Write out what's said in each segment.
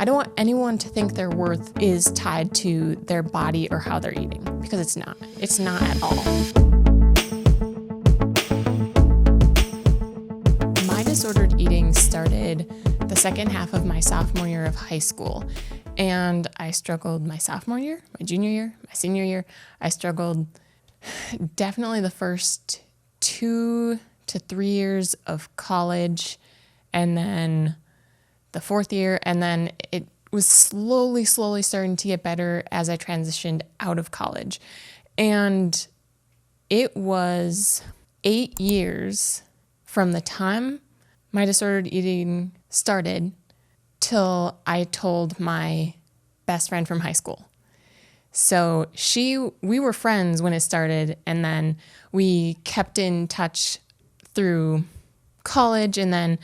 I don't want anyone to think their worth is tied to their body or how they're eating, because it's not. It's not at all. My disordered eating started the second half of my sophomore year of high school. And I struggled my sophomore year, my junior year, my senior year. I struggled definitely the first 2 to 3 years of college, and then the fourth year, and then it was slowly starting to get better as I transitioned out of college. And it was 8 years from the time my disordered eating started till I told my best friend from high school. So we were friends when it started, and then we kept in touch through college and then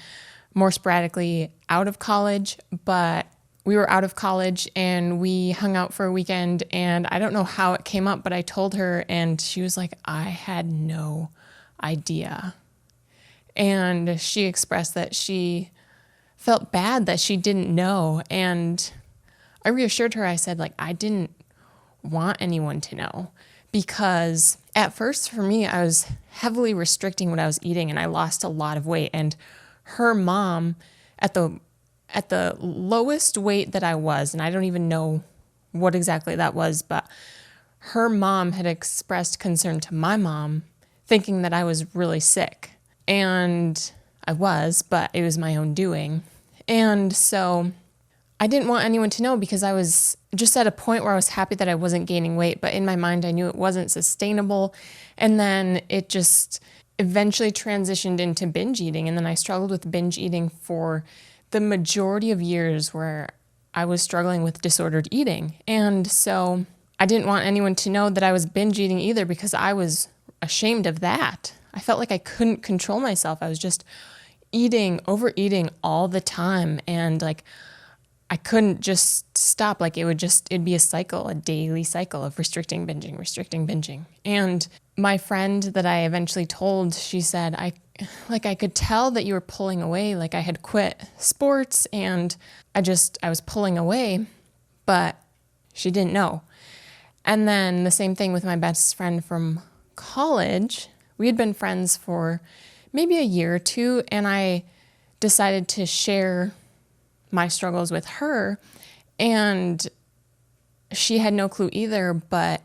more sporadically out of college. But we were out of college and we hung out for a weekend, and I don't know how it came up, but I told her and she was like, I had no idea. And she expressed that she felt bad that she didn't know. And I reassured her. I said, I didn't want anyone to know, because at first for me, I was heavily restricting what I was eating and I lost a lot of weight. And her mom, at the lowest weight that I was, and I don't even know what exactly that was, but her mom had expressed concern to my mom, thinking that I was really sick. And I was, but it was my own doing. And so I didn't want anyone to know, because I was just at a point where I was happy that I wasn't gaining weight, but in my mind I knew it wasn't sustainable. And then it just eventually transitioned into binge eating. And then I struggled with binge eating for the majority of years where I was struggling with disordered eating. And so I didn't want anyone to know that I was binge eating either, because I was ashamed of that. I felt like I couldn't control myself. I was just overeating all the time. And I couldn't just stop. It'd be a cycle, a daily cycle of restricting, binging. And my friend that I eventually told, she said, I could tell that you were pulling away. I had quit sports and I was pulling away, but she didn't know. And then the same thing with my best friend from college. We had been friends for maybe a year or two, and I decided to share my struggles with her, and she had no clue either. But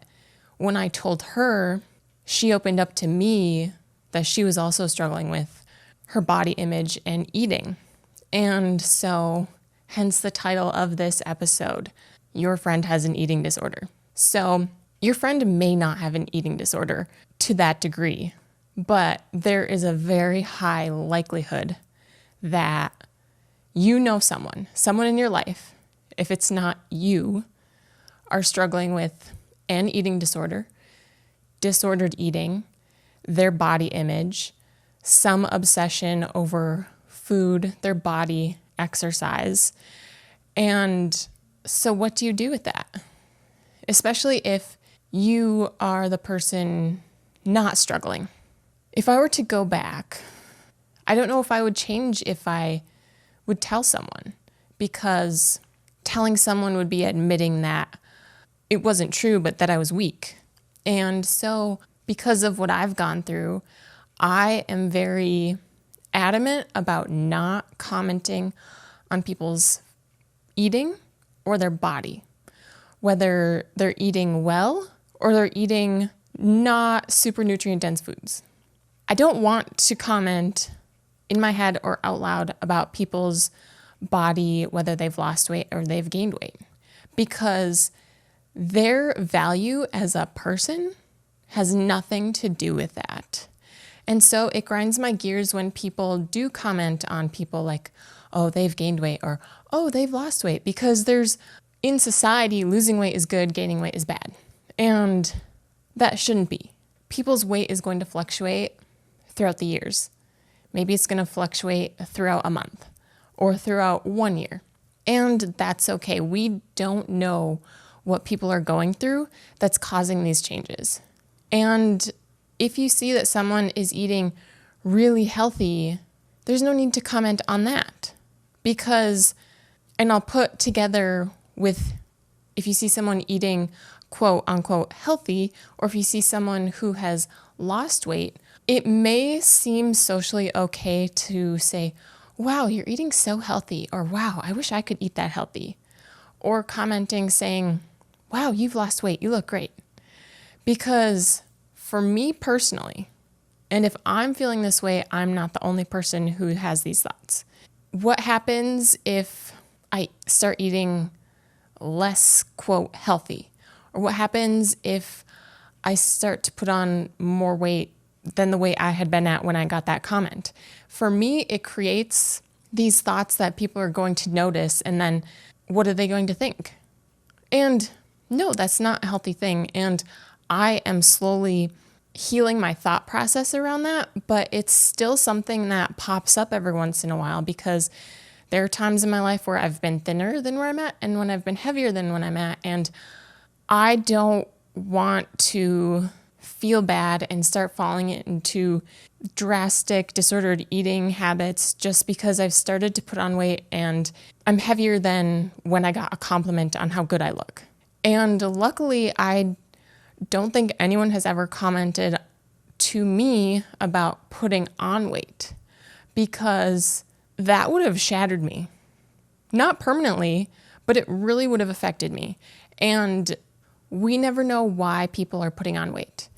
when I told her, she opened up to me that she was also struggling with her body image and eating. And so hence the title of this episode, Your Friend Has an Eating Disorder. So your friend may not have an eating disorder to that degree, but there is a very high likelihood that you know someone in your life, if it's not you, are struggling with an eating disorder, disordered eating, their body image, some obsession over food, their body, exercise. And so what do you do with that? Especially if you are the person not struggling. If I were to go back, I don't know if I would change if I would tell someone, because telling someone would be admitting that it wasn't true, but that I was weak. And so because of what I've gone through, I am very adamant about not commenting on people's eating or their body, whether they're eating well or they're eating not super nutrient dense foods. I don't want to comment in my head or out loud about people's body, whether they've lost weight or they've gained weight, because their value as a person has nothing to do with that. And so it grinds my gears when people do comment on people like, oh, they've gained weight, or, oh, they've lost weight, because in society, losing weight is good, gaining weight is bad. And that shouldn't be. People's weight is going to fluctuate throughout the years. Maybe it's going to fluctuate throughout a month or throughout 1 year. And that's okay. We don't know what people are going through that's causing these changes. And if you see that someone is eating really healthy, there's no need to comment on that, because And I'll put together with, if you see someone eating quote unquote healthy, or if you see someone who has lost weight, it may seem socially okay to say, wow, you're eating so healthy, or wow, I wish I could eat that healthy. Or commenting saying, wow, you've lost weight, you look great. Because for me personally, and if I'm feeling this way, I'm not the only person who has these thoughts. What happens if I start eating less, quote, healthy? Or what happens if I start to put on more weight than the weight I had been at when I got that comment? For me, it creates these thoughts that people are going to notice, and then what are they going to think? And no, that's not a healthy thing. And I am slowly healing my thought process around that, but it's still something that pops up every once in a while, because there are times in my life where I've been thinner than where I'm at, and when I've been heavier than when I'm at. And I don't want to feel bad and start falling into drastic disordered eating habits just because I've started to put on weight and I'm heavier than when I got a compliment on how good I look. And luckily, I don't think anyone has ever commented to me about putting on weight, because that would have shattered me. Not permanently, but it really would have affected me. And we never know why people are putting on weight.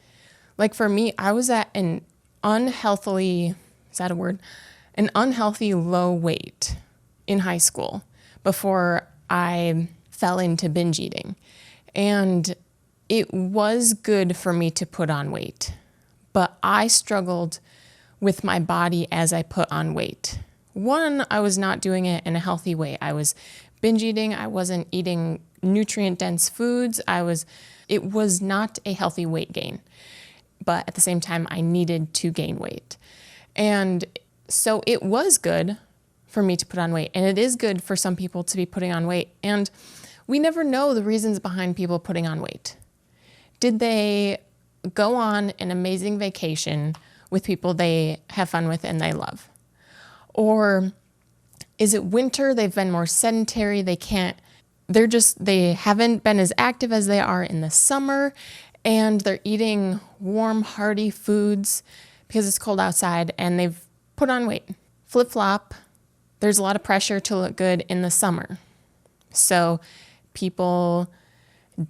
Like for me, I was at an unhealthily, is that a word? An unhealthy low weight in high school before I fell into binge eating. And it was good for me to put on weight, but I struggled with my body as I put on weight. One, I was not doing it in a healthy way. I was binge eating. I wasn't eating nutrient-dense foods. It was not a healthy weight gain. But at the same time, I needed to gain weight. And so it was good for me to put on weight. And it is good for some people to be putting on weight. And we never know the reasons behind people putting on weight. Did they go on an amazing vacation with people they have fun with and they love? Or is it winter? They've been more sedentary. They haven't been as active as they are in the summer, and they're eating warm, hearty foods because it's cold outside, and they've put on weight. Flip-flop, there's a lot of pressure to look good in the summer. So people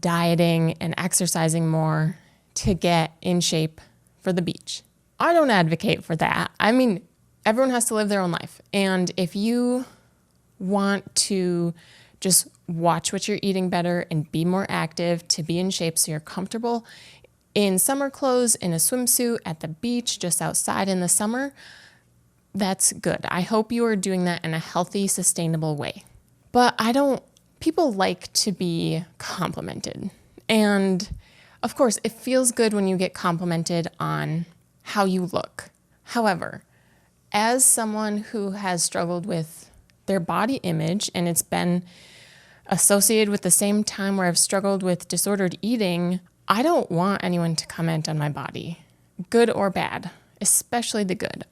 dieting and exercising more to get in shape for the beach. I don't advocate for that. I mean, everyone has to live their own life. And if you want to just watch what you're eating better and be more active to be in shape so you're comfortable in summer clothes, in a swimsuit, at the beach, just outside in the summer, that's good. I hope you are doing that in a healthy, sustainable way. But people like to be complimented. And of course, it feels good when you get complimented on how you look. However, as someone who has struggled with their body image, and it's been associated with the same time where I've struggled with disordered eating, I don't want anyone to comment on my body, good or bad, especially the good.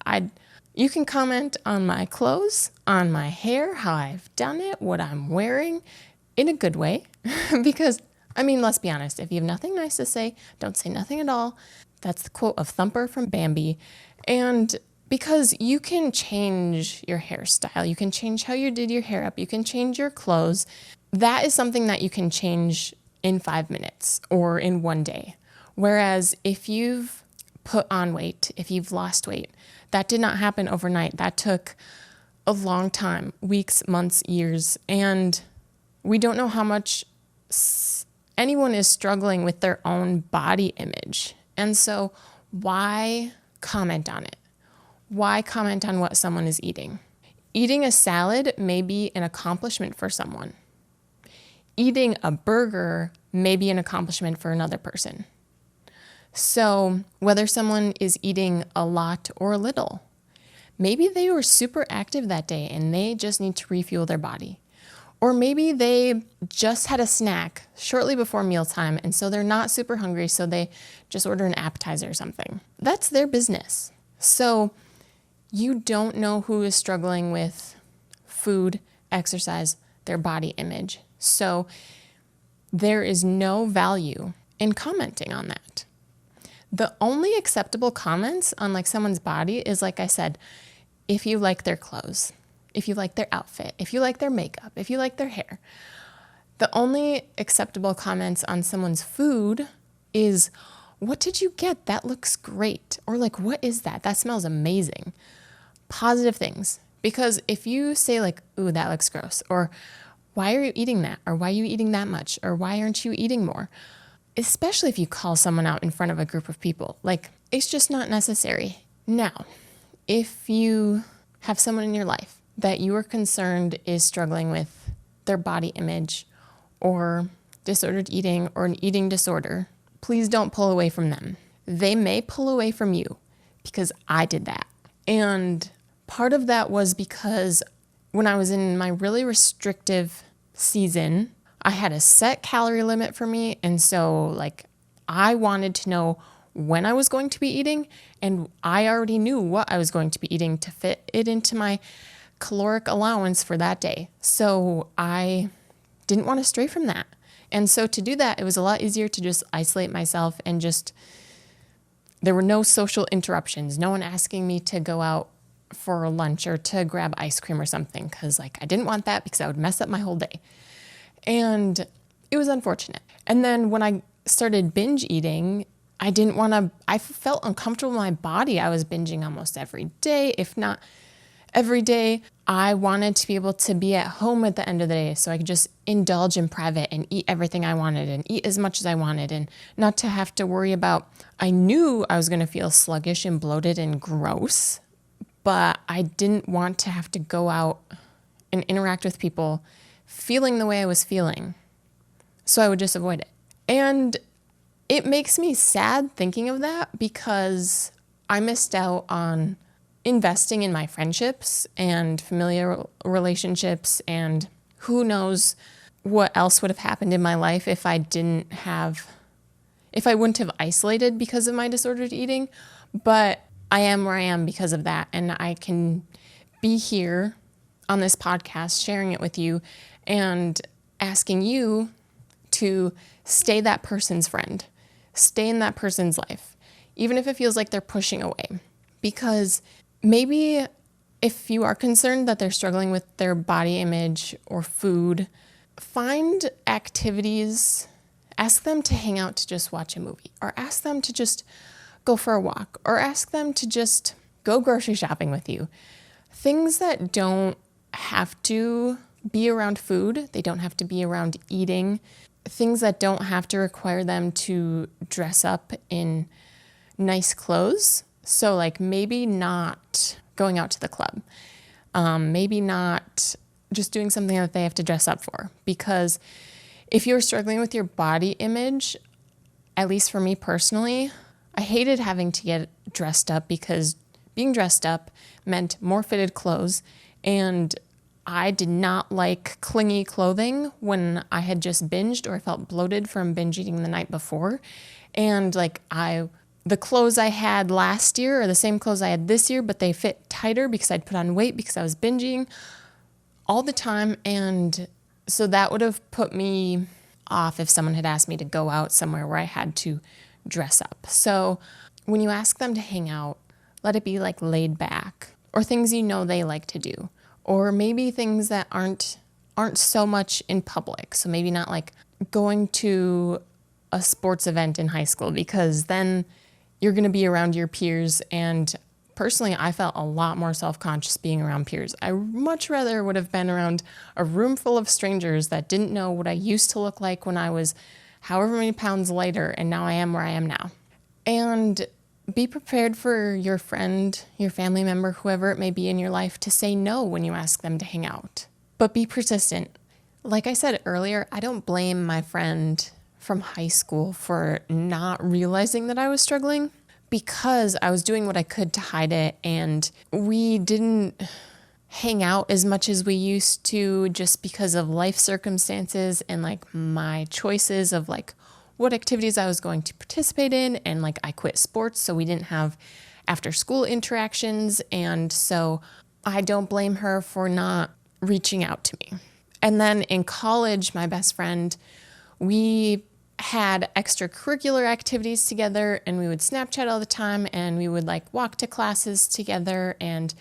You can comment on my clothes, on my hair, how I've done it, what I'm wearing, in a good way. Because, let's be honest, if you have nothing nice to say, don't say nothing at all. That's the quote of Thumper from Bambi. And because you can change your hairstyle, you can change how you did your hair up, you can change your clothes. That is something that you can change in 5 minutes or in one day. Whereas if you've put on weight, if you've lost weight, that did not happen overnight. That took a long time, weeks, months, years. And we don't know how much anyone is struggling with their own body image. And so why comment on it? Why comment on what someone is eating? Eating a salad may be an accomplishment for someone. Eating a burger may be an accomplishment for another person. So whether someone is eating a lot or a little, maybe they were super active that day and they just need to refuel their body. Or maybe they just had a snack shortly before mealtime and so they're not super hungry, so they just order an appetizer or something. That's their business. So you don't know who is struggling with food, exercise, their body image. So there is no value in commenting on that. The only acceptable comments on like someone's body is, like I said, if you like their clothes, if you like their outfit, if you like their makeup, if you like their hair. The only acceptable comments on someone's food is, what did you get? That looks great. Or like, what is that? That smells amazing. Positive things. Because if you say like, ooh, that looks gross, or why are you eating that? Or why are you eating that much? Or why aren't you eating more? Especially if you call someone out in front of a group of people, like it's just not necessary. Now, if you have someone in your life that you are concerned is struggling with their body image or disordered eating or an eating disorder, please don't pull away from them. They may pull away from you because I did that. And part of that was because when I was in my really restrictive season, I had a set calorie limit for me. And so like I wanted to know when I was going to be eating, and I already knew what I was going to be eating to fit it into my caloric allowance for that day. So I didn't want to stray from that. And so to do that, it was a lot easier to just isolate myself and there were no social interruptions, no one asking me to go out for lunch or to grab ice cream or something, because like I didn't want that because I would mess up my whole day. And it was unfortunate. And then when I started binge eating, I felt uncomfortable in my body. I was binging almost every day, if not every day. I wanted to be able to be at home at the end of the day so I could just indulge in private and eat everything I wanted and eat as much as I wanted and not to have to worry about, I knew I was going to feel sluggish and bloated and gross, but I didn't want to have to go out and interact with people feeling the way I was feeling. So I would just avoid it. And it makes me sad thinking of that because I missed out on investing in my friendships and familiar relationships, and who knows what else would have happened in my life if I wouldn't have isolated because of my disordered eating. But I am where I am because of that, and I can be here on this podcast sharing it with you and asking you to stay that person's friend, stay in that person's life, even if it feels like they're pushing away. Because maybe if you are concerned that they're struggling with their body image or food, find activities, ask them to hang out to just watch a movie, or ask them to just go for a walk, or ask them to just go grocery shopping with you. Things that don't have to be around food, they don't have to be around eating, things that don't have to require them to dress up in nice clothes. So like maybe not going out to the club, maybe not just doing something that they have to dress up for. Because if you're struggling with your body image, at least for me personally, I hated having to get dressed up because being dressed up meant more fitted clothes, and I did not like clingy clothing when I had just binged or I felt bloated from binge eating the night before. And like the clothes I had last year are the same clothes I had this year, but they fit tighter because I'd put on weight because I was binging all the time. And so that would have put me off if someone had asked me to go out somewhere where I had to dress up. So when you ask them to hang out, let it be like laid back or things you know they like to do. Or maybe things that aren't so much in public. So maybe not like going to a sports event in high school, because then you're going to be around your peers. And personally, I felt a lot more self-conscious being around peers. I much rather would have been around a room full of strangers that didn't know what I used to look like when I was however many pounds lighter, and now I am where I am now. And be prepared for your friend, your family member, whoever it may be in your life, to say no when you ask them to hang out. But be persistent. Like I said earlier, I don't blame my friend from high school for not realizing that I was struggling, because I was doing what I could to hide it, and we didn't hang out as much as we used to just because of life circumstances and like my choices of like what activities I was going to participate in. And like I quit sports, so we didn't have after school interactions. And so I don't blame her for not reaching out to me. And then in college, my best friend, we had extracurricular activities together, and we would Snapchat all the time, and we would like walk to classes together, and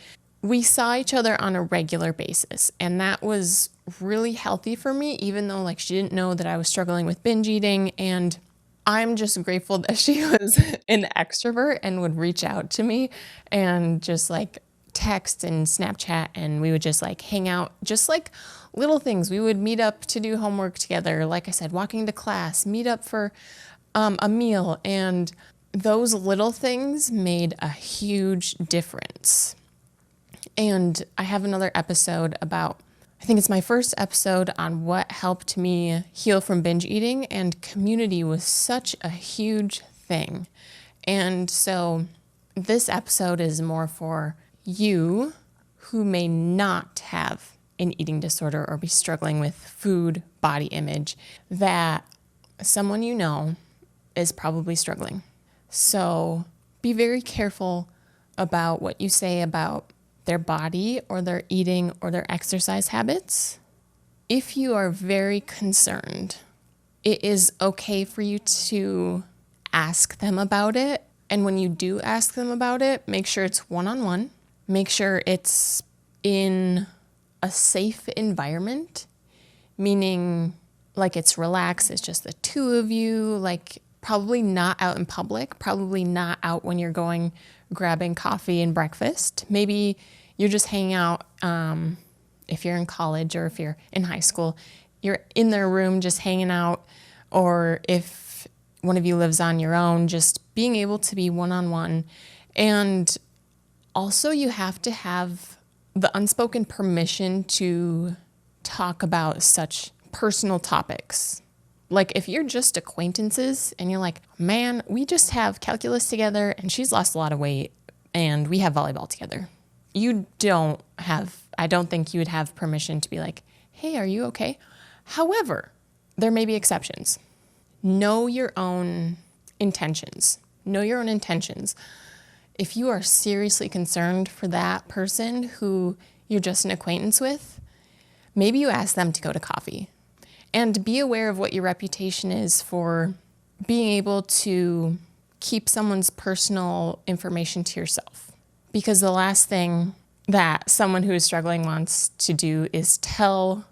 we saw each other on a regular basis. And that was really healthy for me, even though like she didn't know that I was struggling with binge eating. And I'm just grateful that she was an extrovert and would reach out to me and just like text and Snapchat, and we would just like hang out, just like little things. We would meet up to do homework together. Like I said, walking to class, meet up for a meal. And those little things made a huge difference. And I have another episode about, I think it's my first episode on what helped me heal from binge eating, and community was such a huge thing. And so this episode is more for you who may not have an eating disorder or be struggling with food, body image, that someone you know is probably struggling. So be very careful about what you say about their body or their eating or their exercise habits. If you are very concerned, it is okay for you to ask them about it. And when you do ask them about it, make sure it's one-on-one. Make sure it's in a safe environment, meaning like it's relaxed, it's just the two of you, like probably not out in public, probably not out when you're going grabbing coffee and breakfast. Maybe you're just hanging out, if you're in college or if you're in high school, you're in their room just hanging out, or if one of you lives on your own, just being able to be one-on-one. And also you have to have the unspoken permission to talk about such personal topics. Like if you're just acquaintances and you're like, man, we just have calculus together and she's lost a lot of weight and we have volleyball together. I don't think you would have permission to be like, hey, are you okay? However, there may be exceptions. Know your own intentions. Know your own intentions. If you are seriously concerned for that person who you're just an acquaintance with, maybe you ask them to go to coffee. And be aware of what your reputation is for being able to keep someone's personal information to yourself. Because the last thing that someone who is struggling wants to do is tell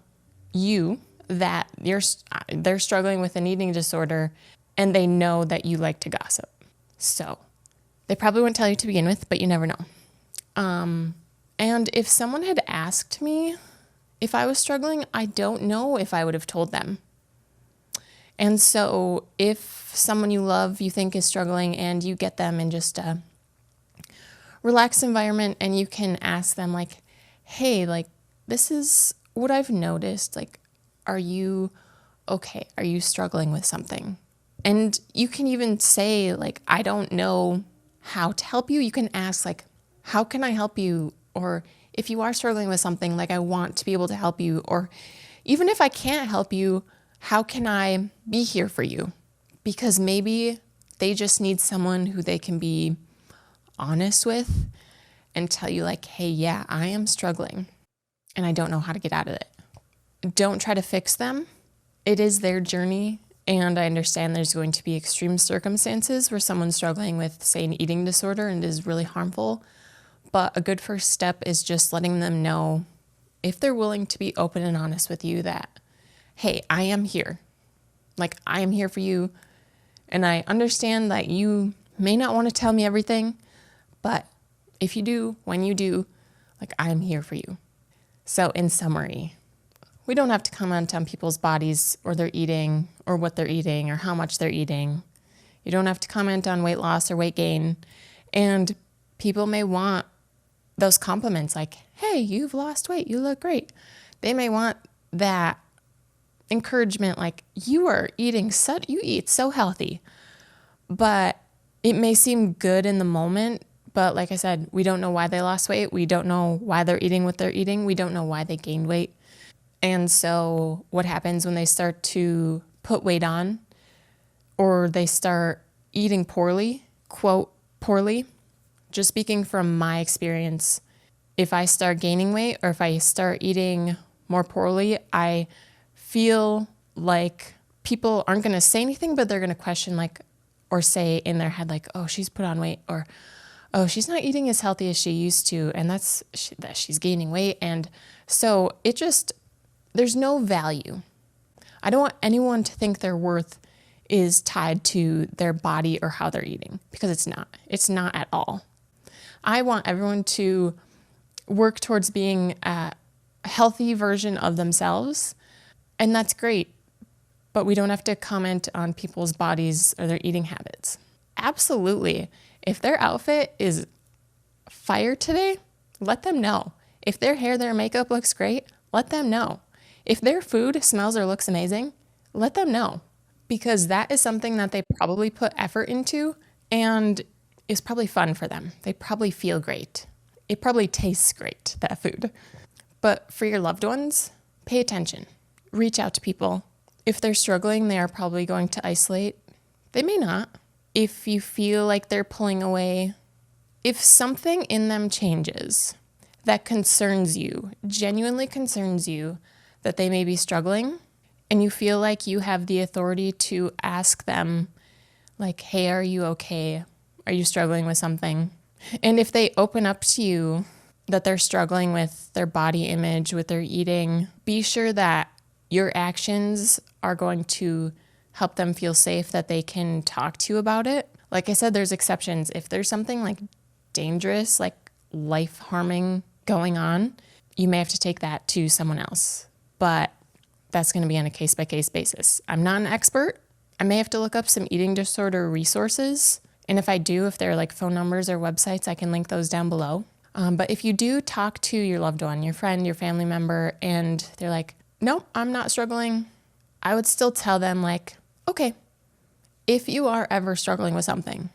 you that they're struggling with an eating disorder and they know that you like to gossip. So they probably wouldn't tell you to begin with, but you never know. And if someone had asked me if I was struggling, I don't know if I would have told them. And so if someone you love, you think is struggling, and you get them in just a relaxed environment and you can ask them like, hey, like, this is what I've noticed. Like, are you okay? Are you struggling with something? And you can even say like, I don't know how to help you. You can ask like, how can I help you? Or if you are struggling with something, like I want to be able to help you. Or even if I can't help you, how can I be here for you? Because maybe they just need someone who they can be honest with and tell you like, hey, yeah, I am struggling and I don't know how to get out of it. Don't try to fix them. It is their journey. And I understand there's going to be extreme circumstances where someone's struggling with, say, an eating disorder and it is really harmful. But a good first step is just letting them know, if they're willing to be open and honest with you, that, hey, I am here. Like, I am here for you. And I understand that you may not want to tell me everything, but if you do, when you do, like, I am here for you. So in summary, we don't have to comment on people's bodies or their eating or what they're eating or how much they're eating. You don't have to comment on weight loss or weight gain. And people may want those compliments like, hey, you've lost weight, you look great. They may want that encouragement like, you eat so healthy. But it may seem good in the moment, but like I said, we don't know why they lost weight. We don't know why they're eating what they're eating. We don't know why they gained weight. And so what happens when they start to put weight on or they start eating poorly, quote, poorly, just speaking from my experience, if I start gaining weight or if I start eating more poorly, I feel like people aren't going to say anything, but they're going to question like, or say in their head like, oh, she's put on weight, or oh, she's not eating as healthy as she used to, and that she's gaining weight. And so there's no value. I don't want anyone to think their worth is tied to their body or how they're eating, because it's not. It's not at all. I want everyone to work towards being a healthy version of themselves, and that's great. But we don't have to comment on people's bodies or their eating habits. Absolutely. If their outfit is fire today, let them know. If their hair, their makeup looks great, let them know. If their food smells or looks amazing, let them know. Because that is something that they probably put effort into and is probably fun for them. They probably feel great. It probably tastes great, that food. But for your loved ones, pay attention. Reach out to people. If they're struggling, they are probably going to isolate. They may not. If you feel like they're pulling away, if something in them changes that concerns you, genuinely concerns you, that they may be struggling, and you feel like you have the authority to ask them, like, hey, are you okay? Are you struggling with something? And if they open up to you that they're struggling with their body image, with their eating, be sure that your actions are going to help them feel safe, that they can talk to you about it. Like I said, there's exceptions. If there's something like dangerous, like life-harming going on, you may have to take that to someone else. But that's going to be on a case-by-case basis. I'm not an expert. I may have to look up some eating disorder resources. And if I do, if there are like phone numbers or websites, I can link those down below. But if you do talk to your loved one, your friend, your family member, and they're like, nope, I'm not struggling, I would still tell them like, okay, if you are ever struggling with something,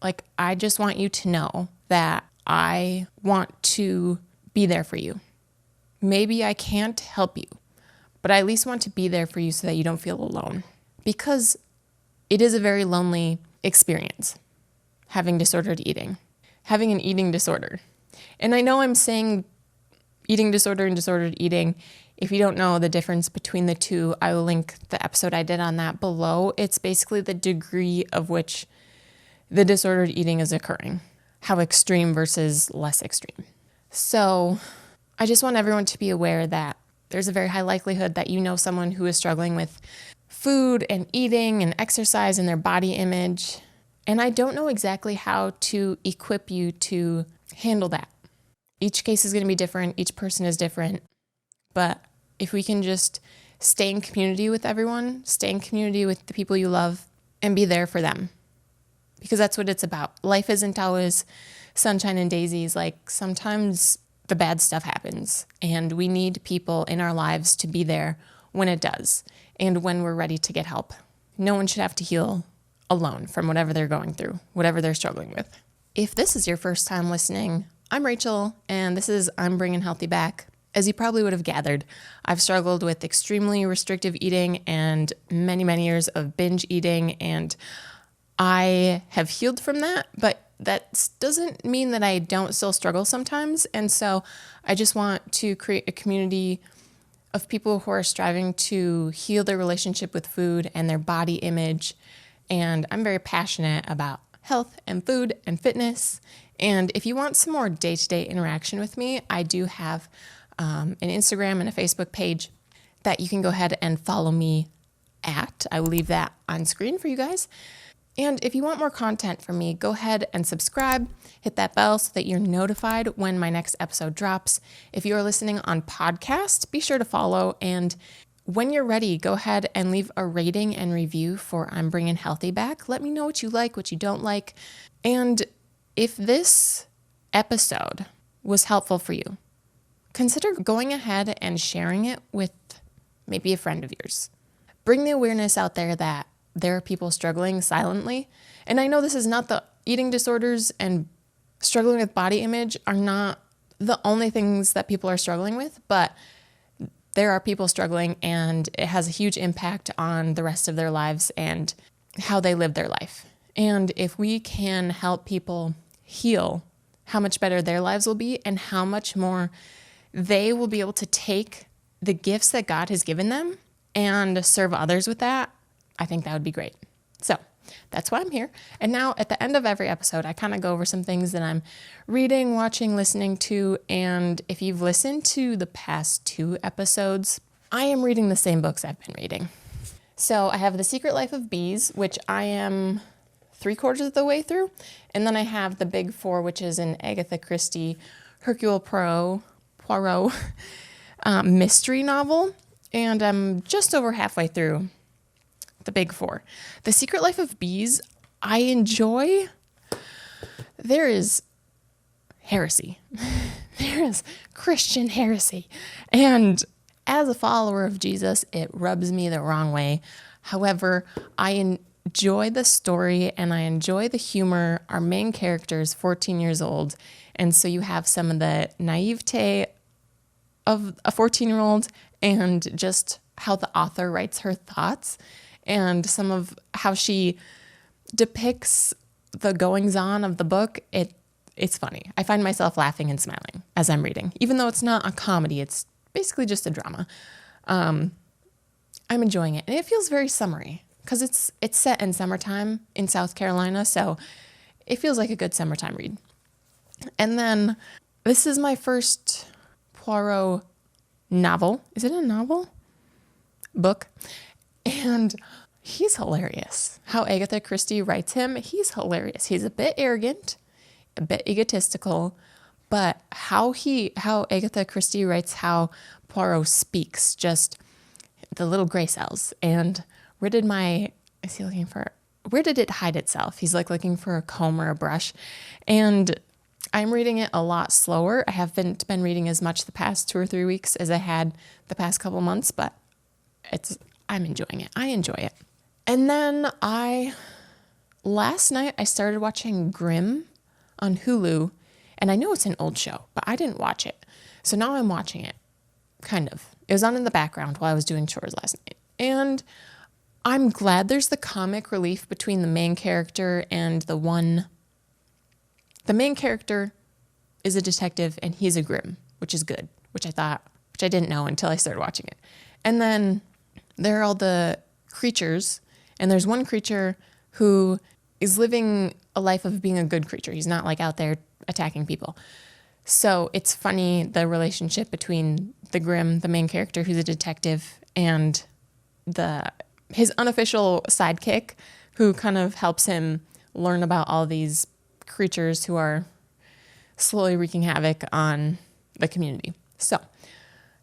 like I just want you to know that I want to be there for you. Maybe I can't help you, but I at least want to be there for you so that you don't feel alone. Because it is a very lonely experience, having disordered eating, having an eating disorder. And I know I'm saying eating disorder and disordered eating. If you don't know the difference between the two, I will link the episode I did on that below. It's basically the degree of which the disordered eating is occurring, how extreme versus less extreme. So I just want everyone to be aware that there's a very high likelihood that you know someone who is struggling with food and eating and exercise and their body image. And I don't know exactly how to equip you to handle that. Each case is going to be different. Each person is different. But if we can just stay in community with everyone, stay in community with the people you love, and be there for them. Because that's what it's about. Life isn't always sunshine and daisies. Like sometimes the bad stuff happens, and we need people in our lives to be there when it does and when we're ready to get help. No one should have to heal alone from whatever they're going through, whatever they're struggling with. If this is your first time listening, I'm Rachel, and this is I'm Bringin' Healthy Back. As you probably would have gathered, I've struggled with extremely restrictive eating and many, many years of binge eating, and I have healed from that, but that doesn't mean that I don't still struggle sometimes. And so I just want to create a community of people who are striving to heal their relationship with food and their body image. And I'm very passionate about health and food and fitness. And if you want some more day-to-day interaction with me, I do have an Instagram and a Facebook page that you can go ahead and follow me at. I will leave that on screen for you guys. And if you want more content from me, go ahead and subscribe, hit that bell so that you're notified when my next episode drops. If you are listening on podcast, be sure to follow. And when you're ready, go ahead and leave a rating and review for I'm Bringin' Healthy Back. Let me know what you like, what you don't like. And if this episode was helpful for you, consider going ahead and sharing it with maybe a friend of yours. Bring the awareness out there that there are people struggling silently. And I know this is not the eating disorders and struggling with body image are not the only things that people are struggling with, but there are people struggling, and it has a huge impact on the rest of their lives and how they live their life. And if we can help people heal, how much better their lives will be and how much more they will be able to take the gifts that God has given them and serve others with that, I think that would be great. So that's why I'm here. And now at the end of every episode, I kind of go over some things that I'm reading, watching, listening to. And if you've listened to the past 2 episodes, I am reading the same books I've been reading. So I have The Secret Life of Bees, which I am 3/4 of the way through. And then I have The Big Four, which is an Agatha Christie Hercule Poirot mystery novel. And I'm just over halfway through The Big Four. The Secret Life of Bees, I enjoy. There is heresy. There is Christian heresy. And as a follower of Jesus, it rubs me the wrong way. However, I enjoy the story and I enjoy the humor. Our main character is 14 years old. And so you have some of the naivete of a 14-year-old and just how the author writes her thoughts and some of how she depicts the goings-on of the book. It's funny. I find myself laughing and smiling as I'm reading. Even though it's not a comedy, it's basically just a drama. I'm enjoying it. And it feels very summery because it's set in summertime in South Carolina, so it feels like a good summertime read. And then this is my first Poirot novel. Is it a novel? Book. And he's hilarious. How Agatha Christie writes him, he's hilarious. He's a bit arrogant, a bit egotistical, but how Agatha Christie writes how Poirot speaks, just the little gray cells. And where did it hide itself? He's like looking for a comb or a brush. And I'm reading it a lot slower. I haven't been reading as much the past 2 or 3 weeks as I had the past couple months, but I'm enjoying it. I enjoy it. And then last night I started watching Grimm on Hulu, and I know it's an old show, but I didn't watch it. So now I'm watching it, kind of. It was on in the background while I was doing chores last night. And I'm glad there's the comic relief between the main character and the main character is a detective and he's a Grimm, which is good, which I didn't know until I started watching it. And then there are all the creatures, and there's one creature who is living a life of being a good creature. He's not like out there attacking people. So it's funny, the relationship between the Grimm, the main character who's a detective, and his unofficial sidekick who kind of helps him learn about all these creatures who are slowly wreaking havoc on the community. So,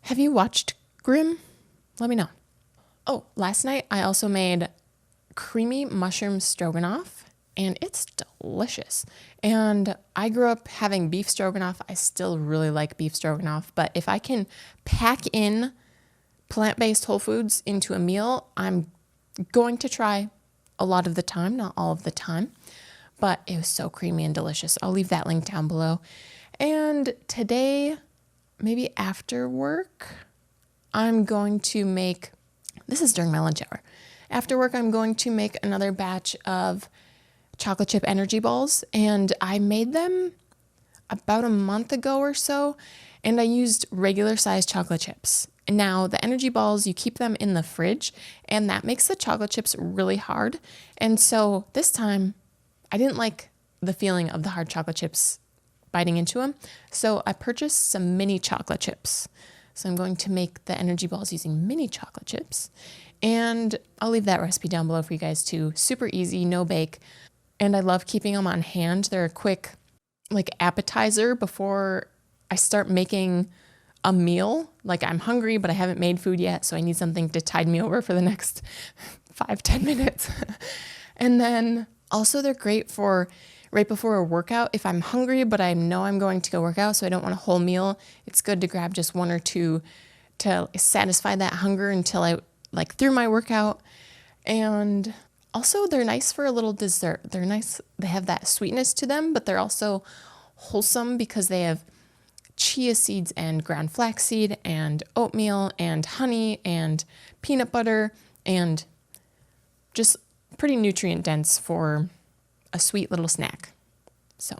have you watched Grimm? Let me know. Oh, last night I also made creamy mushroom stroganoff, and it's delicious. And I grew up having beef stroganoff. I still really like beef stroganoff, but if I can pack in plant-based whole foods into a meal, I'm going to try a lot of the time, not all of the time, but it was so creamy and delicious. I'll leave that link down below. And today, maybe after work, I'm going to make, this is during my lunch hour. After work, I'm going to make another batch of chocolate chip energy balls, and I made them about a month ago or so, and I used regular sized chocolate chips. And now the energy balls, you keep them in the fridge, and that makes the chocolate chips really hard. And so this time, I didn't like the feeling of the hard chocolate chips biting into them, so I purchased some mini chocolate chips. So I'm going to make the energy balls using mini chocolate chips, and I'll leave that recipe down below for you guys too. Super easy, no bake, and I love keeping them on hand. They're a quick appetizer before I start making a meal. Like, I'm hungry, but I haven't made food yet, so I need something to tide me over for the next 5-10 minutes. And then also they're great for right before a workout. If I'm hungry, but I know I'm going to go work out, so I don't want a whole meal, it's good to grab just 1 or 2 to satisfy that hunger until I through my workout. And also they're nice for a little dessert. They're nice. They have that sweetness to them, but they're also wholesome because they have chia seeds and ground flaxseed and oatmeal and honey and peanut butter and just pretty nutrient dense for a sweet little snack. So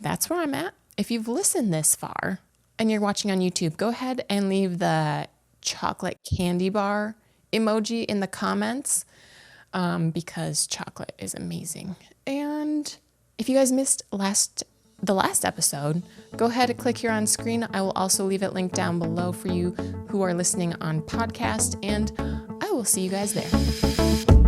that's where I'm at. If you've listened this far, and you're watching on YouTube, go ahead and leave the chocolate candy bar emoji in the comments because chocolate is amazing. And if you guys missed the last episode, go ahead and click here on screen. I will also leave it linked down below for you who are listening on podcast, and I will see you guys there.